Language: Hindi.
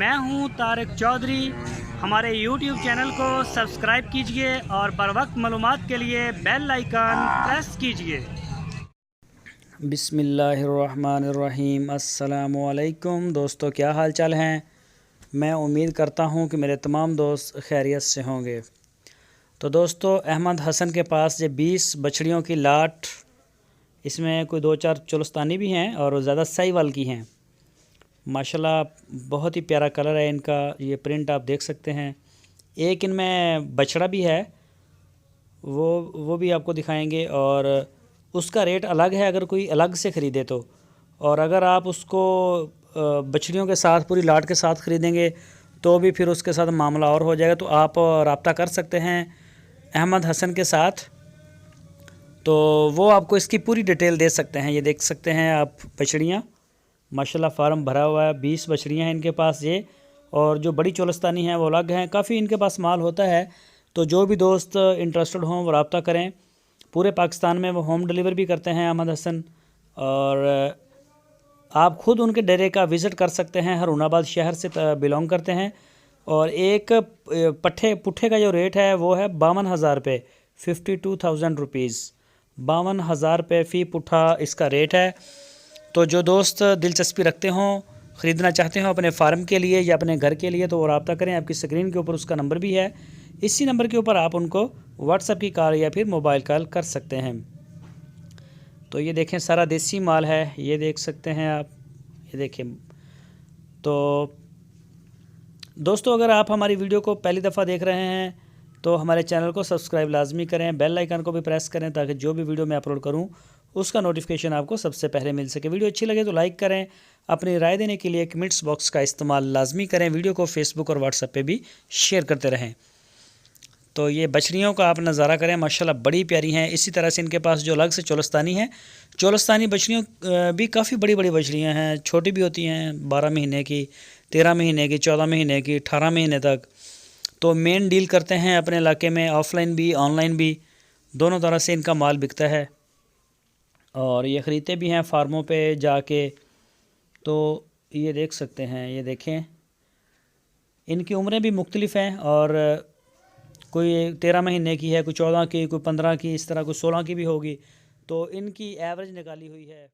मैं हूं तारिक चौधरी। हमारे YouTube चैनल को सब्सक्राइब कीजिए और बर वक्त मालूमात के लिए बेल आइकन प्रेस कीजिए। बिस्मिल्लाहिर्रहमानिर्रहीम। अस्सलामु अलैकुम दोस्तों, क्या हाल चाल हैं। मैं उम्मीद करता हूं कि मेरे तमाम दोस्त खैरियत से होंगे। तो दोस्तों, अहमद हसन के पास ये 20 बछड़ियों की लाट, इसमें कोई 2-4 चोलस्तानी भी हैं और ज़्यादा साहिवाल की हैं। माशाल्लाह बहुत ही प्यारा कलर है इनका, ये प्रिंट आप देख सकते हैं। एक इनमें बछड़ा भी है, वो भी आपको दिखाएंगे और उसका रेट अलग है अगर कोई अलग से ख़रीदे तो। और अगर आप उसको बछड़ियों के साथ पूरी लाट के साथ ख़रीदेंगे तो भी फिर उसके साथ मामला और हो जाएगा। तो आप रब्ता कर सकते हैं अहमद हसन के साथ, तो वो आपको इसकी पूरी डिटेल दे सकते हैं। ये देख सकते हैं आप बछड़ियाँ, माशाल्लाह फार्म भरा हुआ है। 20 बछड़ियाँ हैं इनके पास ये, और जो बड़ी चोलस्तानी हैं वो अलग हैं। काफ़ी इनके पास माल होता है, तो जो भी दोस्त इंटरेस्टेड हों वो रब्ता करें। पूरे पाकिस्तान में वो होम डिलीवर भी करते हैं अहमद हसन, और आप ख़ुद उनके डेरे का विज़िट कर सकते हैं। हरूनाबाद शहर से बिलोंग करते हैं। और एक पुट्ठे का जो रेट है वो है 52,000 रुपये, 52,000 रुपीज़। 52,000 रुपये फ़ी पुट्ठा इसका रेट है। तो जो दोस्त दिलचस्पी रखते हों, ख़रीदना चाहते हों अपने फार्म के लिए या अपने घर के लिए, तो वो रब्ता करें। आपकी स्क्रीन के ऊपर उसका नंबर भी है, इसी नंबर के ऊपर आप उनको व्हाट्सएप की कॉल या फिर मोबाइल कॉल कर सकते हैं। तो ये देखें सारा देसी माल है, ये देख सकते हैं आप, ये देखें। तो दोस्तों, अगर आप हमारी वीडियो को पहली दफ़ा देख रहे हैं तो हमारे चैनल को सब्सक्राइब लाजमी करें, बेल आइकन को भी प्रेस करें ताकि जो भी वीडियो मैं अपलोड करूं उसका नोटिफिकेशन आपको सबसे पहले मिल सके। वीडियो अच्छी लगे तो लाइक करें। अपनी राय देने के लिए कमेंट्स बॉक्स का इस्तेमाल लाजमी करें। वीडियो को फेसबुक और व्हाट्सएप पे भी शेयर करते रहें। तो ये बछड़ियों का आप नज़ारा करें, माशाल्लाह बड़ी प्यारी हैं। इसी तरह से इनके पास जो अलग से चोलस्तानी है, चोलस्तानी बछड़ियों भी काफ़ी बड़ी बड़ी बछड़ियाँ हैं। छोटी भी होती हैं, 12 महीने की, 13 महीने की, 14 महीने की, 18 महीने तक। तो मेन डील करते हैं अपने इलाके में, ऑफ़लाइन भी ऑनलाइन भी, दोनों तरह से इनका माल बिकता है। और ये ख़रीदते भी हैं फार्मों पे जाके। तो ये देख सकते हैं, ये देखें इनकी उम्रें भी मुख्तलिफ़ हैं, और कोई 13 महीने की है, कोई 14 की, कोई 15 की, इस तरह कोई 16 की भी होगी। तो इनकी एवरेज निकाली हुई है।